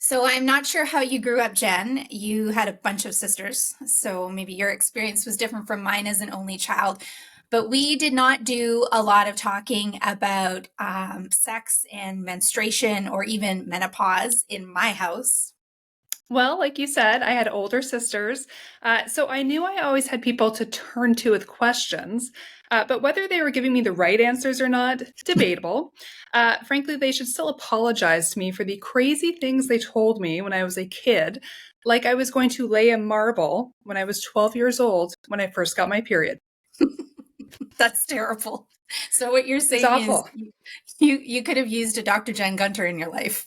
So I'm not sure how you grew up, Jen. You had a bunch of sisters, so maybe your experience was different from mine as an only child. But we did not do a lot of talking about sex and menstruation or even menopause in my house. Well, like you said, I had older sisters, so I knew I always had people to turn to with questions. But whether they were giving me the right answers or not, debatable. Frankly, they should still apologize to me for the crazy things they told me when I was a kid, like I was going to lay a marble when I was 12 years old when I first got my period. That's terrible. So what you're It's saying is awful. you could have used a Dr. Jen Gunter in your life.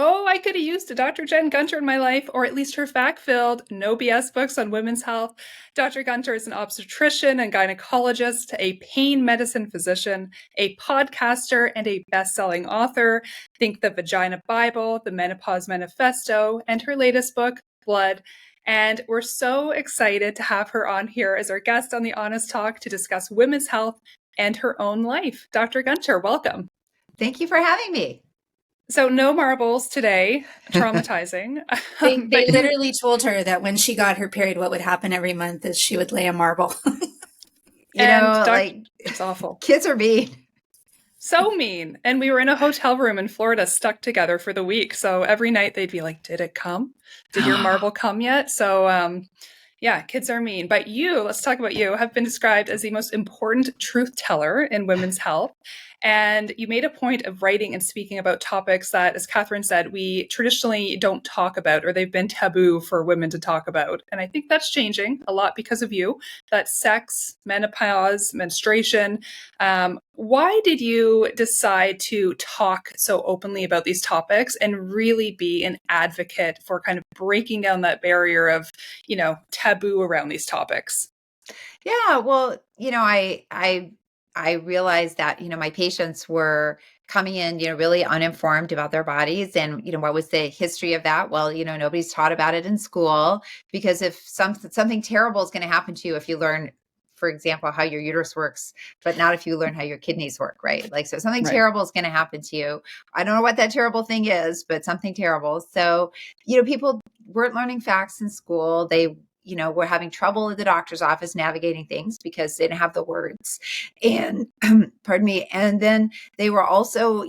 Oh, I could have used a Dr. Jen Gunter in my life, or at least her fact filled, no BS books on women's health. Dr. Gunter is an obstetrician and gynecologist, a pain medicine physician, a podcaster, and a best selling author. Think the Vagina Bible, the Menopause Manifesto, and her latest book, Blood. And we're so excited to have her on here as our guest on the Honest Talk to discuss women's health and her own life. Dr. Gunter, welcome. Thank you for having me. So no marbles today, traumatizing. They But you, literally told her that when she got her period, what would happen every month is she would lay a marble. You and know, Doc, like it's awful. kids are mean. So mean. And we were in a hotel room in Florida stuck together for the week. So every night they'd be like, "Did it come? Did your marble come yet?" So yeah, kids are mean. But you, let's talk about you, have been described as the most important truth teller in women's health. And you made a point of writing and speaking about topics that, as Catherine said, we traditionally don't talk about, or they've been taboo for women to talk about. And I think that's changing a lot because of you. That sex, menopause, menstruation. Why did you decide to talk so openly about these topics and really be an advocate for kind of breaking down that barrier of, taboo around these topics? Yeah, well, I realized that, my patients were coming in, really uninformed about their bodies and, what was the history of that? Well, nobody's taught about it in school because if something terrible is going to happen to you if you learn, for example, how your uterus works, but not if you learn how your kidneys work, right? Like, so something Right. terrible is going to happen to you. I don't know what that terrible thing is, but something terrible. So, people weren't learning facts in school. They were having trouble at the doctor's office navigating things because they didn't have the words. And pardon me. And then they were also,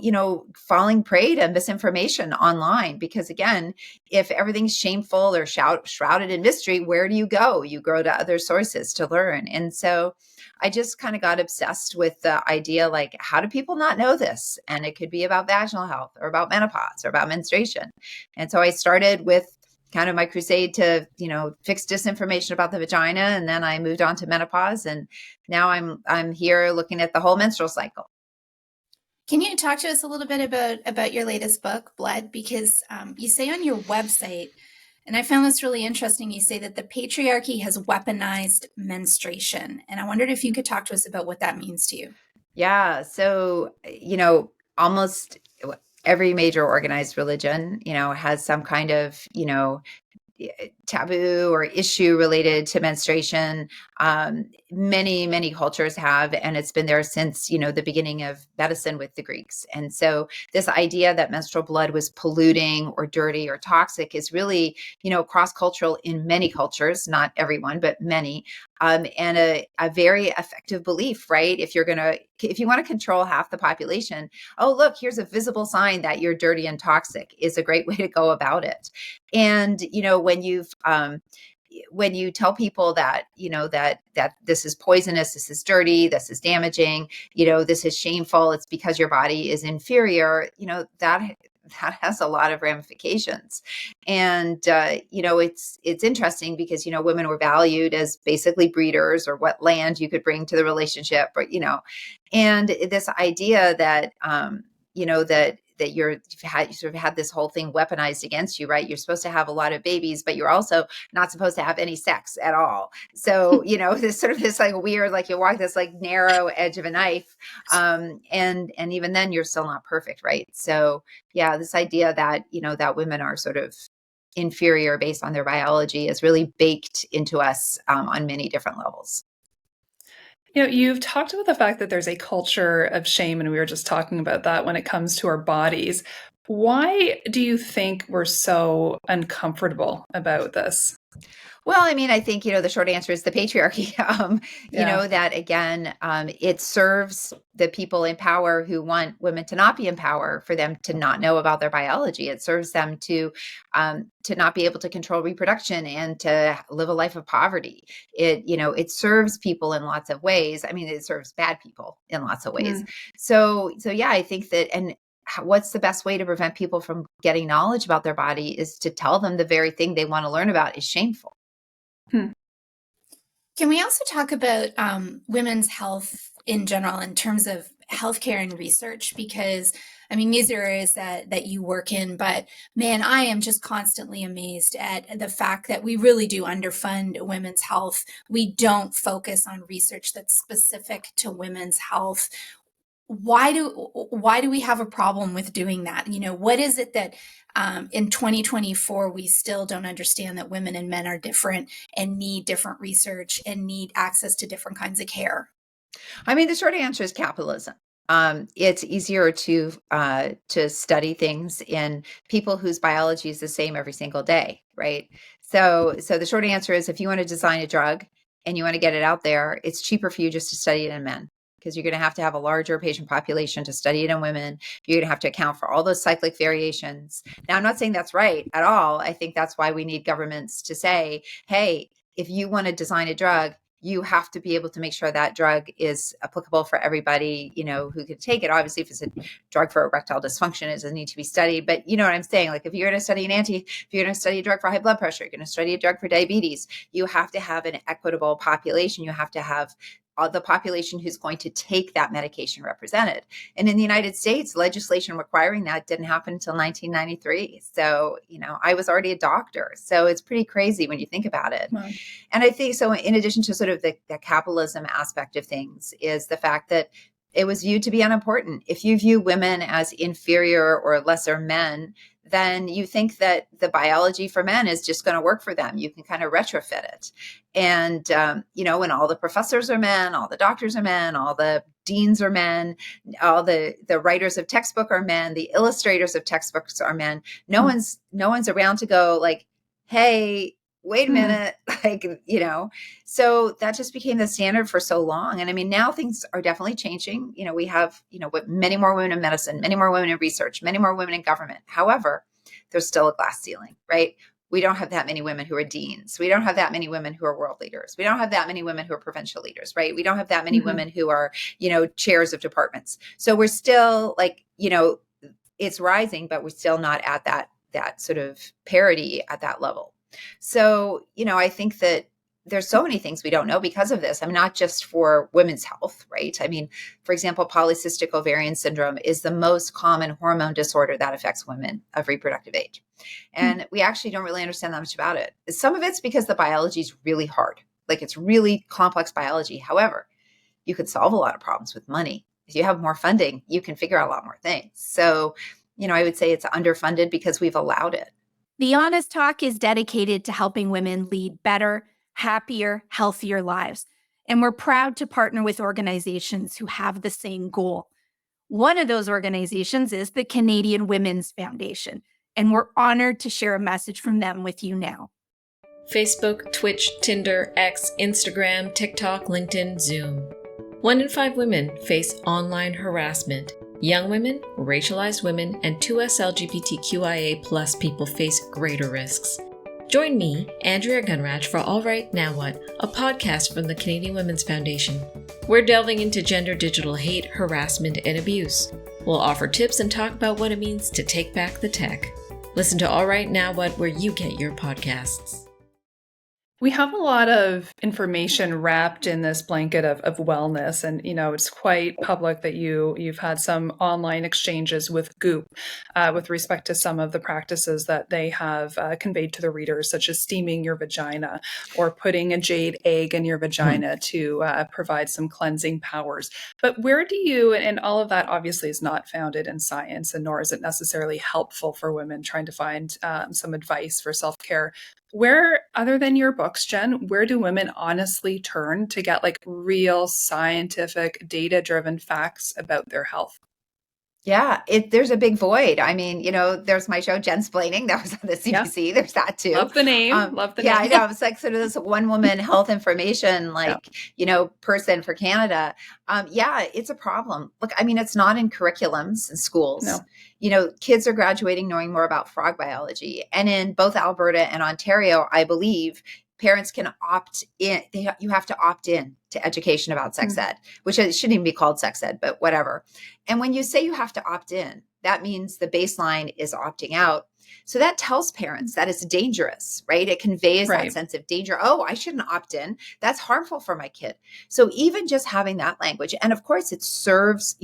falling prey to misinformation online because, again, if everything's shameful or shrouded in mystery, where do you go? You go to other sources to learn. And so I just kind of got obsessed with the idea, like, how do people not know this? And it could be about vaginal health or about menopause or about menstruation. And so I started with kind of my crusade to, fix disinformation about the vagina. And then I moved on to menopause. And now I'm here looking at the whole menstrual cycle. Can you talk to us a little bit about your latest book, Blood? Because you say on your website, and I found this really interesting, you say that the patriarchy has weaponized menstruation. And I wondered if you could talk to us about what that means to you. Yeah. So, almost every major organized religion, has some kind of, taboo or issue related to menstruation. Many cultures have, and it's been there since, the beginning of medicine with the Greeks. And so this idea that menstrual blood was polluting or dirty or toxic is really, cross-cultural in many cultures, not everyone, but many. And a very effective belief, right? If you want to control half the population, oh, look, here's a visible sign that you're dirty and toxic is a great way to go about it. And, when you tell people that, that this is poisonous, this is dirty, this is damaging, this is shameful, it's because your body is inferior, that has a lot of ramifications. And, it's interesting because, women were valued as basically breeders or what land you could bring to the relationship, or, and this idea that, that you've sort of had this whole thing weaponized against you, right? You're supposed to have a lot of babies, but you're also not supposed to have any sex at all. So, this sort of this like weird, like you walk this like narrow edge of a knife. And even then you're still not perfect, right? So yeah, this idea that, that women are sort of inferior based on their biology is really baked into us on many different levels. You've talked about the fact that there's a culture of shame, and we were just talking about that when it comes to our bodies. Why do you think we're so uncomfortable about this? Well, I mean, I think, the short answer is the patriarchy. Yeah. That again, it serves the people in power who want women to not be in power for them to not know about their biology. It serves them to not be able to control reproduction and to live a life of poverty. It serves people in lots of ways. I mean, it serves bad people in lots of ways. Mm. So yeah, I think that, and what's the best way to prevent people from getting knowledge about their body is to tell them the very thing they want to learn about is shameful. Hmm. Can we also talk about women's health in general in terms of healthcare and research? Because I mean, these are areas that you work in, but man, I am just constantly amazed at the fact that we really do underfund women's health. We don't focus on research that's specific to women's health. Why do we have a problem with doing that? What is it that in 2024 we still don't understand that women and men are different and need different research and need access to different kinds of care? I mean, the short answer is capitalism. It's easier to study things in people whose biology is the same every single day, right? So the short answer is, if you want to design a drug and you want to get it out there, it's cheaper for you just to study it in men, because you're going to have a larger patient population to study it in women. You're going to have to account for all those cyclic variations. Now, I'm not saying that's right at all. I think that's why we need governments to say, hey, if you want to design a drug, you have to be able to make sure that drug is applicable for everybody, who could take it. Obviously, if it's a drug for erectile dysfunction, it doesn't need to be studied. But you know what I'm saying? Like, if you're going to study if you're going to study a drug for high blood pressure, you're going to study a drug for diabetes, you have to have an equitable population. You have to have the population who's going to take that medication represented. And in the United States, legislation requiring that didn't happen until 1993. So, I was already a doctor. So it's pretty crazy when you think about it. Wow. And I think so, in addition to sort of the capitalism aspect of things, is the fact that it was viewed to be unimportant. If you view women as inferior or lesser men, then you think that the biology for men is just going to work for them. You can kind of retrofit it. And, when all the professors are men, all the doctors are men, all the deans are men, all the writers of textbook are men, the illustrators of textbooks are men. No one's around to go like, hey, wait a Hmm. minute, so that just became the standard for so long. And I mean, now things are definitely changing. We have, many more women in medicine, many more women in research, many more women in government. However, there's still a glass ceiling, right? We don't have that many women who are deans. We don't have that many women who are world leaders. We don't have that many women who are provincial leaders, right? We don't have that many Hmm. women who are, chairs of departments. So we're still like, it's rising, but we're still not at that sort of parity at that level. So, I think that there's so many things we don't know because of this. I mean, not just for women's health, right? I mean, for example, polycystic ovarian syndrome is the most common hormone disorder that affects women of reproductive age. And we actually don't really understand that much about it. Some of it's because the biology is really hard. Like, it's really complex biology. However, you could solve a lot of problems with money. If you have more funding, you can figure out a lot more things. So, I would say it's underfunded because we've allowed it. The Honest Talk is dedicated to helping women lead better, happier, healthier lives. And we're proud to partner with organizations who have the same goal. One of those organizations is the Canadian Women's Foundation, and we're honored to share a message from them with you now. Facebook, Twitch, Tinder, X, Instagram, TikTok, LinkedIn, Zoom. 1 in 5 women face online harassment. Young women, racialized women, and 2S LGBTQIA+ people face greater risks. Join me, Andrea Gunrach, for All Right Now What, a podcast from the Canadian Women's Foundation. We're delving into gender digital hate, harassment, and abuse. We'll offer tips and talk about what it means to take back the tech. Listen to All Right Now What where you get your podcasts. We have a lot of information wrapped in this blanket of wellness, and it's quite public that you've had some online exchanges with Goop with respect to some of the practices that they have conveyed to the readers, such as steaming your vagina or putting a jade egg in your vagina to provide some cleansing powers. But where do you, and all of that obviously is not founded in science, and nor is it necessarily helpful for women trying to find some advice for self-care. Where, other than your books, Jen, where do women honestly turn to get like real scientific, data-driven facts about their health? Yeah, there's a big void. I mean, there's my show, Jensplaining, that was on the Yeah. CBC. There's that too. Love the name. Love the Yeah, I name. know. It's like sort of this one woman health information, Yeah. person for Canada. Yeah, it's a problem. Look, I mean, it's not in curriculums in schools. No. Kids are graduating knowing more about frog biology. And in both Alberta and Ontario, I believe parents can opt in. You have to opt in to education about sex ed, which it shouldn't even be called sex ed, but whatever. And when you say you have to opt in, that means the baseline is opting out. So that tells parents that it's dangerous, right? It conveys that Right. sense of danger. Oh, I shouldn't opt in. That's harmful for my kid. So even just having that language, and of course it serves,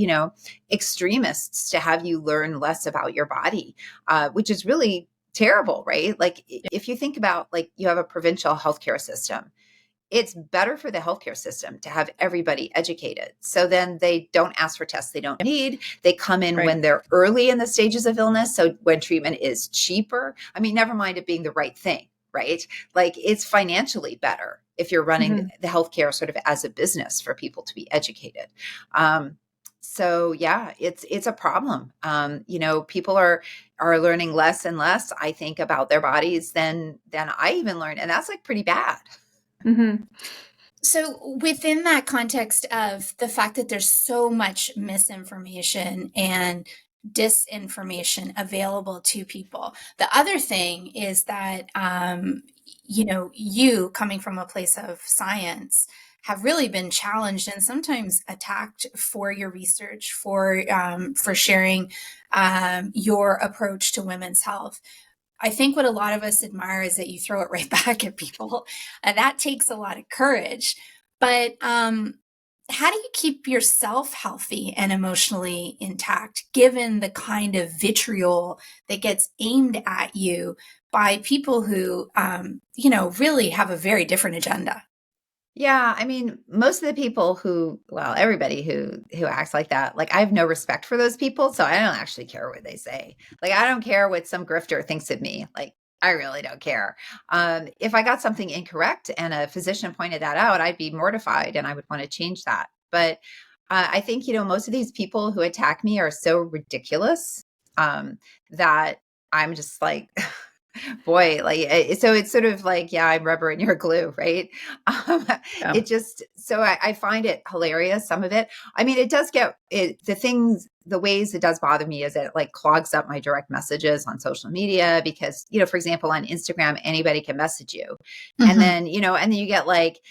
extremists to have you learn less about your body, which is really terrible, right? Like if you think about like you have a provincial healthcare system, it's better for the healthcare system to have everybody educated. So then they don't ask for tests they don't need. They come in when they're early in the stages of illness. So when treatment is cheaper, I mean, never mind it being the right thing, right? Like it's financially better if you're running the healthcare sort of as a business for people to be educated. So yeah, it's a problem. People are learning less and less, I think, about their bodies than I even learned, and that's like pretty bad. So within that context of the fact that there's so much misinformation and disinformation available to people, the other thing is that, you coming from a place of science have really been challenged and sometimes attacked for your research, for sharing your approach to women's health. I think what a lot of us admire is that you throw it right back at people. That takes a lot of courage. But how do you keep yourself healthy and emotionally intact, given the kind of vitriol that gets aimed at you by people who, really have a very different agenda? Yeah, I mean, most of the people everybody who acts like that, like I have no respect for those people, so I don't actually care what they say. Like I don't care what some grifter thinks of me. Like I really don't care. If I got something incorrect and a physician pointed that out, I'd be mortified and I would want to change that. But I think most of these people who attack me are so ridiculous that I'm just like. Boy, so it's sort of like, yeah, I'm rubber and you're glue, right? It just, so I find it hilarious, some of it. I mean, it does the ways it does bother me is it like clogs up my direct messages on social media because, for example, on Instagram, anybody can message you. And then, and then you get like,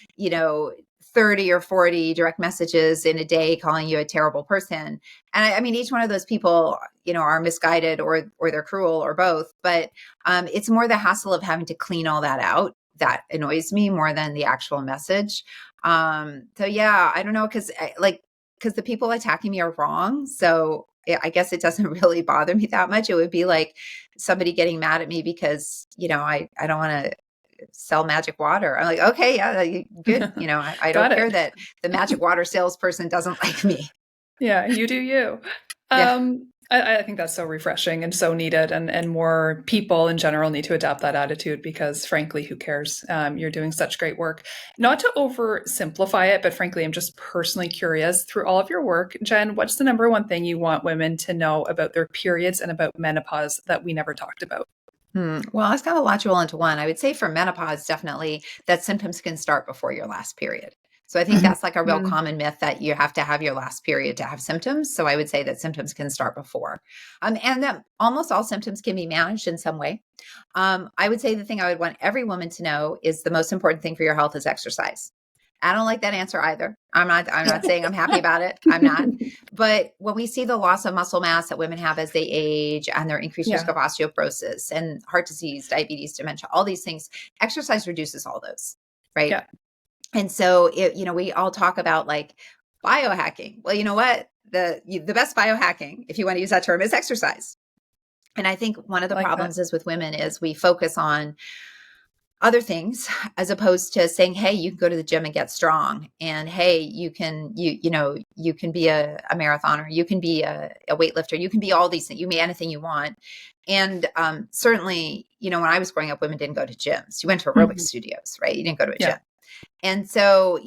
30 or 40 direct messages in a day calling you a terrible person. And I mean, each one of those people, are misguided or they're cruel or both. But it's more the hassle of having to clean all that out that annoys me more than the actual message. So yeah, I don't know, because the people attacking me are wrong. So I guess it doesn't really bother me that much. It would be like somebody getting mad at me because, I don't want to sell magic water. I'm like, okay, yeah, good. I don't care that the magic water salesperson doesn't like me. Yeah, you do you. Yeah. I think that's so refreshing and so needed, and more people in general need to adopt that attitude because, frankly, who cares? You're doing such great work. Not to oversimplify it, but frankly, I'm just personally curious. Through all of your work, Jen, what's the number one thing you want women to know about their periods and about menopause that we never talked about? Well, it's kind of a lot to roll into one. I would say for menopause, definitely that symptoms can start before your last period. So I think that's like a real common myth that you have to have your last period to have symptoms. So I would say that symptoms can start before. And that almost all symptoms can be managed in some way. I would say the thing I would want every woman to know is the most important thing for your health is exercise. I don't like that answer either. I'm not saying I'm happy about it. I'm not. But when we see the loss of muscle mass that women have as they age and their increased risk of osteoporosis and heart disease, diabetes, dementia, all these things, exercise reduces all those, right? Yeah. And so we all talk about like biohacking. Well, you know what? The best biohacking, if you want to use that term, is exercise. And I think one of the problems is with women is we focus on other things as opposed to saying, hey, you can go to the gym and get strong, and hey, you can be a marathoner, you can be a weightlifter, you can be all these things, you can be anything you want. And certainly, when I was growing up, women didn't go to gyms. You went to aerobic studios, right? You didn't go to a gym. And so,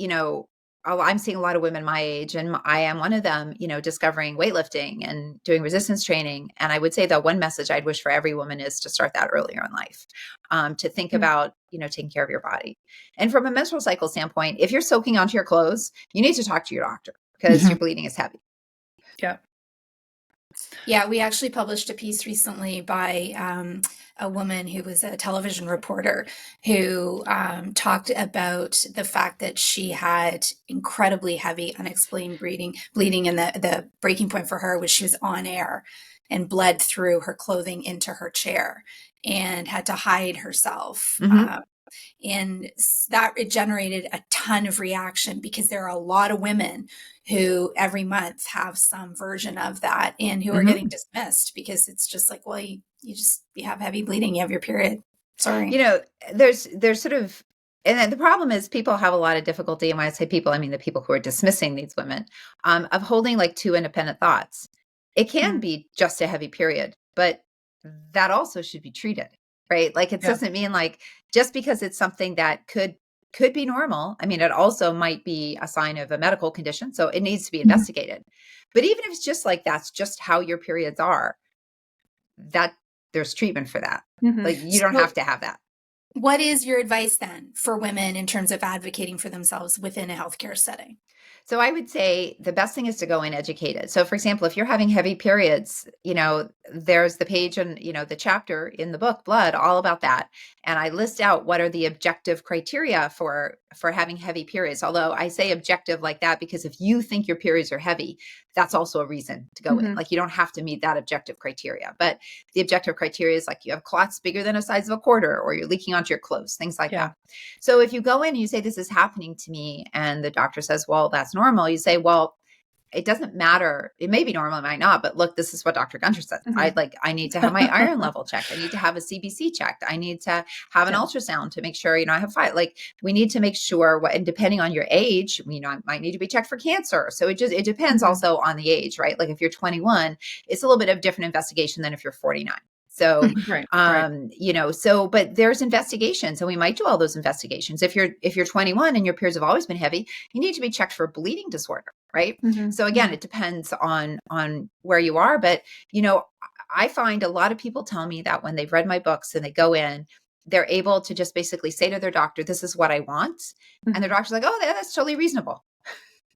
I'm seeing a lot of women my age, and I am one of them, discovering weightlifting and doing resistance training. And I would say the one message I'd wish for every woman is to start that earlier in life, to think about, taking care of your body. And from a menstrual cycle standpoint, if you're soaking onto your clothes, you need to talk to your doctor because your bleeding is heavy. Yeah. Yeah, we actually published a piece recently by a woman who was a television reporter who talked about the fact that she had incredibly heavy unexplained bleeding, and the breaking point for her was she was on air and bled through her clothing into her chair and had to hide herself. And that it generated a ton of reaction because there are a lot of women who every month have some version of that and who are getting dismissed because it's just like, well, you have heavy bleeding, you have your period. Sorry. There's sort of, and then the problem is people have a lot of difficulty. And when I say people, I mean the people who are dismissing these women, of holding like two independent thoughts. It can be just a heavy period, but that also should be treated, right? Like it doesn't mean like just because it's something that could be normal. I mean, it also might be a sign of a medical condition, so it needs to be investigated. But even if it's just like that's just how your periods are, that there's treatment for that. Like you don't have to have that. What is your advice then for women in terms of advocating for themselves within a healthcare setting? So I would say the best thing is to go in educated. So for example, if you're having heavy periods, there's the page and, the chapter in the book, Blood, all about that. And I list out what are the objective criteria for having heavy periods. Although I say objective like that, because if you think your periods are heavy, that's also a reason to go in. Like you don't have to meet that objective criteria, but the objective criteria is like you have clots bigger than the size of a quarter, or you're leaking onto your clothes, things like that. So if you go in and you say, this is happening to me, and the doctor says, well, that's normal. You say, well, it doesn't matter. It may be normal, it might not, but look, this is what Dr. Gunter said. I need to have my iron level checked. I need to have a CBC checked. I need to have an ultrasound to make sure, I have five. Like we need to make sure and depending on your age, I might need to be checked for cancer. So it depends also on the age, right? Like if you're 21, it's a little bit of different investigation than if you're 49. So, but there's investigations, and we might do all those investigations. If you're 21 and your periods have always been heavy, you need to be checked for a bleeding disorder, right? So again, it depends on where you are, but I find a lot of people tell me that when they've read my books and they go in, they're able to just basically say to their doctor, this is what I want. And their doctor's like, oh, that's totally reasonable.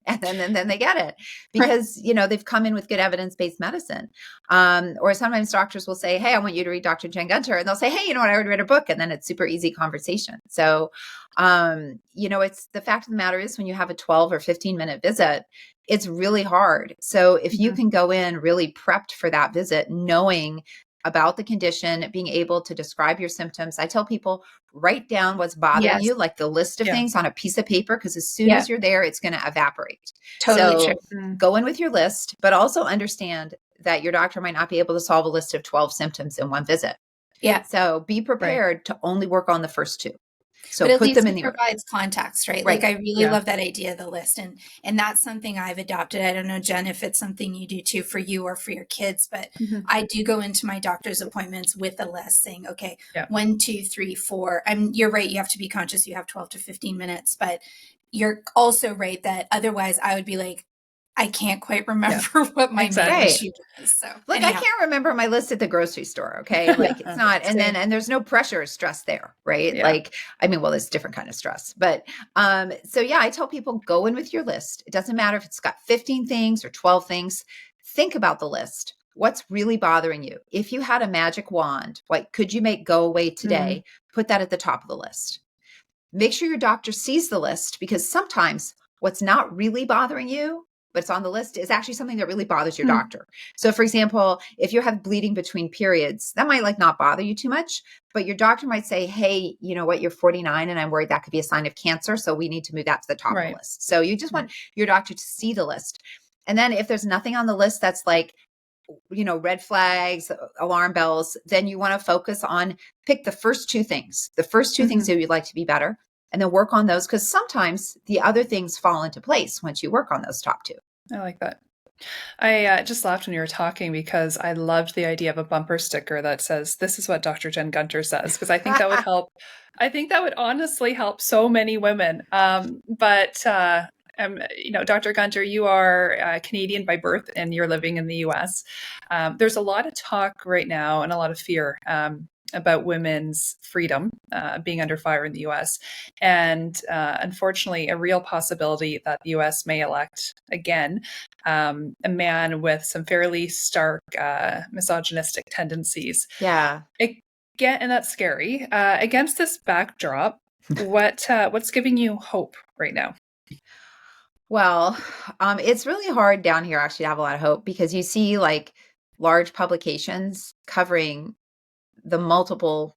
And then they get it because, they've come in with good evidence-based medicine. Or sometimes doctors will say, hey, I want you to read Dr. Jen Gunter. And they'll say, hey, I already read her book. And then it's super easy conversation. So, it's the fact of the matter is when you have a 12 or 15-minute visit, it's really hard. So if you can go in really prepped for that visit, knowing about the condition, being able to describe your symptoms. I tell people, write down what's bothering you, like the list of things on a piece of paper, because as soon as you're there, it's going to evaporate. Totally true. Go in with your list, but also understand that your doctor might not be able to solve a list of 12 symptoms in one visit. Yeah. So be prepared to only work on the first two. So but at put least them in it the provides context, right? Right. Like I really love that idea of the list, and that's something I've adopted. I don't know, Jen, if it's something you do too for you or for your kids, but I do go into my doctor's appointments with a list saying, okay, 1, 2, 3, 4. You're right. You have to be conscious. You have 12 to 15 minutes, but you're also right that otherwise I would be like, I can't quite remember what my main issue is. So look, I can't remember my list at the grocery store. Okay. Like it's not, and there's no pressure or stress there. Right. Yeah. Like, there's different kind of stress, but, I tell people go in with your list. It doesn't matter if it's got 15 things or 12 things, think about the list. What's really bothering you? If you had a magic wand, what could you make go away today? Put that at the top of the list. Make sure your doctor sees the list, because sometimes what's not really bothering you, but it's on the list, is actually something that really bothers your doctor. So for example, if you have bleeding between periods, that might not bother you too much, but your doctor might say, hey, you know what, you're 49 and I'm worried that could be a sign of cancer. So we need to move that to the top of the list. So you just want your doctor to see the list. And then if there's nothing on the list that's like, red flags, alarm bells, then you want to focus on, pick the first two things that you'd like to be better, and then work on those, because sometimes the other things fall into place once you work on those top two. I like that. I just laughed when you were talking because I loved the idea of a bumper sticker that says, this is what Dr. Jen Gunter says, because I think that would help. I think that would honestly help so many women. Dr. Gunter, you are Canadian by birth and you're living in the US. There's a lot of talk right now and a lot of fear about women's freedom being under fire in the US. And unfortunately, a real possibility that the US may elect again a man with some fairly stark misogynistic tendencies. Yeah. Again, and that's scary. Against this backdrop, what's giving you hope right now? Well, it's really hard down here actually to have a lot of hope because you see like large publications covering the multiple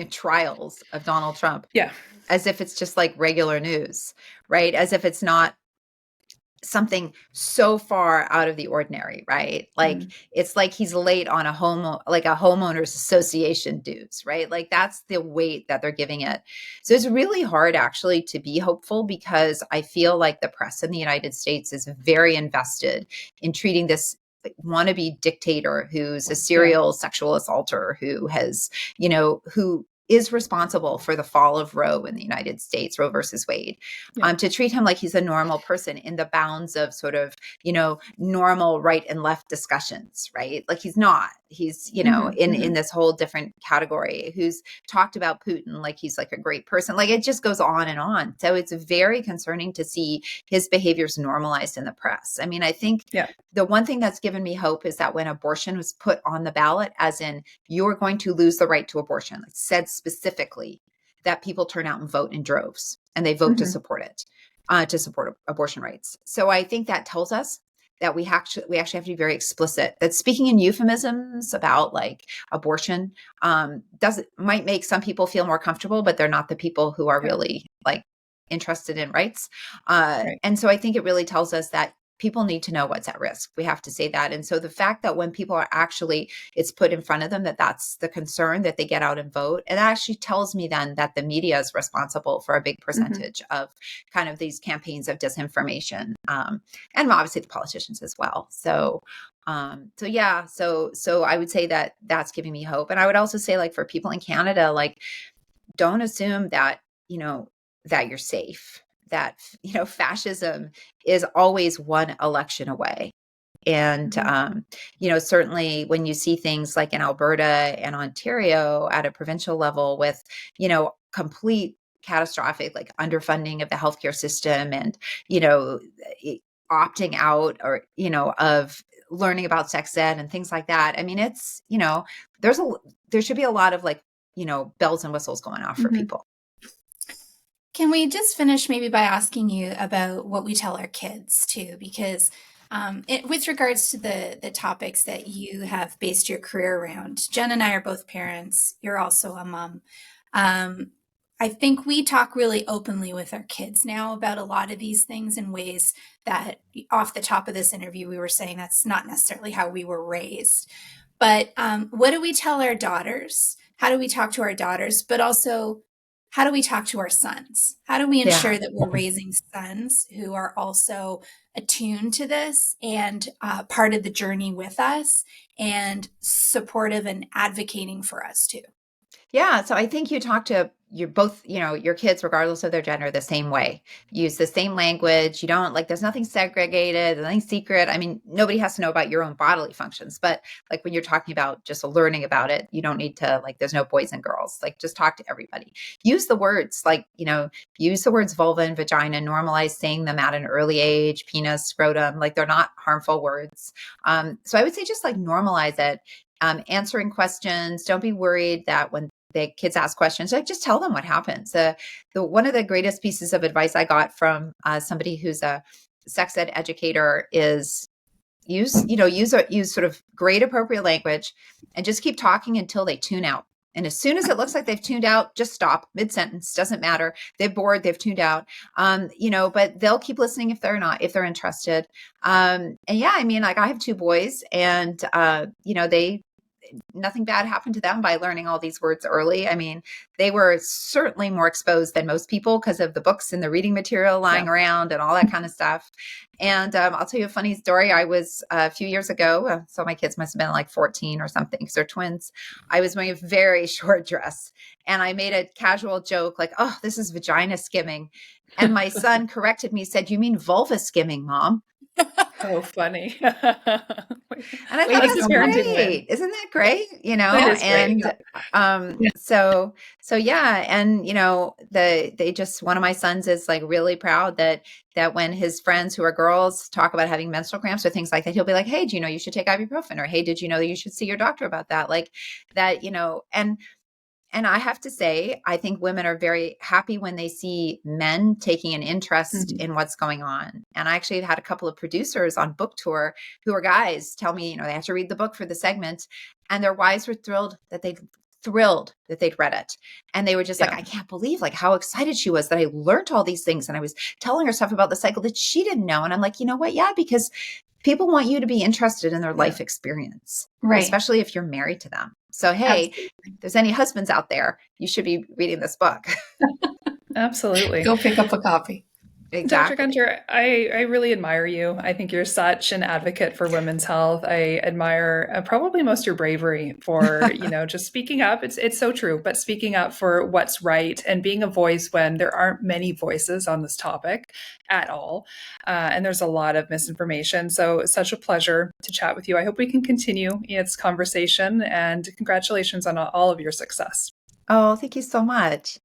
trials of Donald Trump Yeah. as if it's just like regular news, right? As if it's not something so far out of the ordinary, right? Like it's like he's late on a homeowners association dues, right? Like that's the weight that they're giving it. So it's really hard actually to be hopeful because I feel like the press in the United States is very invested in treating this wannabe dictator who's a serial sexual assaulter who has, who is responsible for the fall of Roe in the United States, Roe versus Wade, to treat him like he's a normal person in the bounds of sort of, normal right and left discussions, right? Like he's not. He's, in this whole different category, who's talked about Putin like he's like a great person. Like it just goes on and on. So it's very concerning to see his behaviors normalized in the press. I mean, I think the one thing that's given me hope is that when abortion was put on the ballot, as in you're going to lose the right to abortion, it said specifically that people turn out and vote in droves and they vote to support it, to support abortion rights. So I think that tells us that we actually have to be very explicit that speaking in euphemisms about like abortion might make some people feel more comfortable, but they're not the people who are really like interested in rights. And so I think it really tells us that people need to know what's at risk. We have to say that. And so the fact that when people are actually, it's put in front of them that that's the concern, that they get out and vote, it actually tells me then that the media is responsible for a big percentage of kind of these campaigns of disinformation, and obviously the politicians as well. So so I would say that that's giving me hope. And I would also say, like, for people in Canada, like, don't assume that, that you're safe, that, fascism is always one election away. And, certainly when you see things like in Alberta and Ontario at a provincial level with, complete catastrophic, like underfunding of the healthcare system and, opting out or, of learning about sex ed and things like that. I mean, it's, there should be a lot of like, bells and whistles going off for people. Can we just finish maybe by asking you about what we tell our kids too? Because with regards to the topics that you have based your career around, Jen and I are both parents. You're also a mom. I think we talk really openly with our kids now about a lot of these things in ways that off the top of this interview, we were saying that's not necessarily how we were raised. But what do we tell our daughters? How do we talk to our daughters? But also, how do we talk to our sons? How do we ensure that we're raising sons who are also attuned to this and part of the journey with us and supportive and advocating for us too? Yeah. So I think you talk to your kids, regardless of their gender, the same way. Use the same language. You don't there's nothing segregated, nothing secret. I mean, nobody has to know about your own bodily functions, but like when you're talking about just learning about it, you don't need to there's no boys and girls. Like just talk to everybody. Use the words use the words vulva and vagina, normalize saying them at an early age, penis, scrotum, like they're not harmful words. So I would say just normalize it. Answering questions. Don't be worried that when the kids ask questions, just tell them what happens. One of the greatest pieces of advice I got from somebody who's a sex ed educator is use sort of grade appropriate language and just keep talking until they tune out. And as soon as it looks like they've tuned out, just stop mid-sentence. Doesn't matter. They're bored. They've tuned out. But they'll keep listening if they're interested. And yeah, I mean, I have two boys, and nothing bad happened to them by learning all these words early. I mean, they were certainly more exposed than most people because of the books and the reading material lying around and all that kind of stuff. And I'll tell you a funny story. I was a few years ago, so my kids must have been like 14 or something because they're twins. I was wearing a very short dress and I made a casual joke like, oh, this is vagina skimming. And my son corrected me, said, you mean vulva skimming, Mom? Oh, funny. And I thought That's that's a parenting win. great. Isn't that great? You know, That is great. and so yeah, and you know, they just one of my sons is like really proud that when his friends who are girls talk about having menstrual cramps or things like that, he'll be like, hey, do you know you should take ibuprofen? Or hey, did you know that you should see your doctor about that? Like that, you know, and I have to say, I think women are very happy when they see men taking an interest in what's going on. And I actually had a couple of producers on book tour who are guys tell me, you know, they have to read the book for the segment, and their wives were thrilled that they'd read it. And they were just like, I can't believe like how excited she was that I learned all these things. And I was telling her stuff about the cycle that she didn't know. And I'm like, you know what? Yeah, because people want you to be interested in their life experience, Right. especially if you're married to them. So, hey, if there's any husbands out there, you should be reading this book. Absolutely. Go pick up a copy. Exactly. Dr. Gunter, I really admire you. I think you're such an advocate for women's health. I admire probably most your bravery for, you know, just speaking up. It's so true, but speaking up for what's right and being a voice when there aren't many voices on this topic at all. And there's a lot of misinformation. So it's such a pleasure to chat with you. I hope we can continue its conversation, and congratulations on all of your success. Oh, thank you so much.